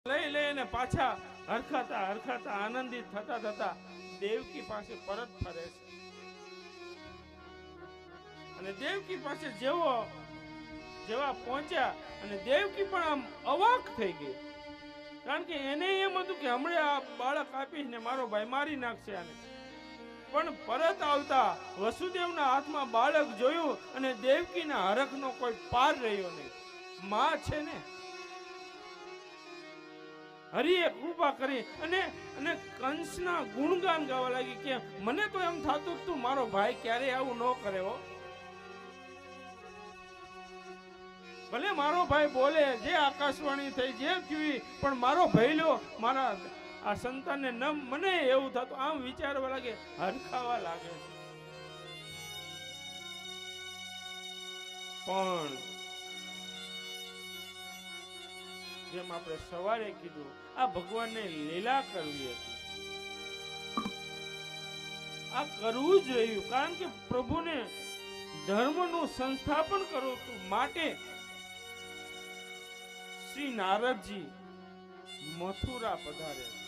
લઈ લઈને પાછા હરખાતા હરખાતા આનંદિત થતા થતા દેવકી પાસે પરત ફરે છે અને દેવકી પાસે જેવા પહોંચ્યા અને દેવકી પણ આમ અવાક થઈ ગઈ, કારણ કે એને એમ હતું કે હમણાં આ બાળક આપીશ ને મારો ભાઈ મારી નાખશે આને. પણ પરત આવતા વસુદેવના હાથમાં બાળક જોયું અને દેવકીના હરખનો કોઈ પાર રહ્યો નહીં. માં છે ને, હરિએ કૃપા કરી અને કંસના ગુણગાન ગાવા લાગી કે મને તો એમ થતું તું મારો ભાઈ ક્યારે આવું ન કરે હો. ભલે મારો ભાઈ બોલે, જે આકાશવાણી થઈ, જે થયું, પણ મારો ભઈલો મારા આ સંતાનને ન, મને એવું થતું. આમ વિચારવા લાગે, હરખાવા લાગે. પણ જેમ આપણે સવારે કીધું, આ ભગવાનને લીલા કરવી હતી, આ કરવું જોયું, કારણ કે પ્રભુને ધર્મનું સંસ્થાપન કરવું હતું. માટે શ્રી નારદજી મથુરા પધાર્યા.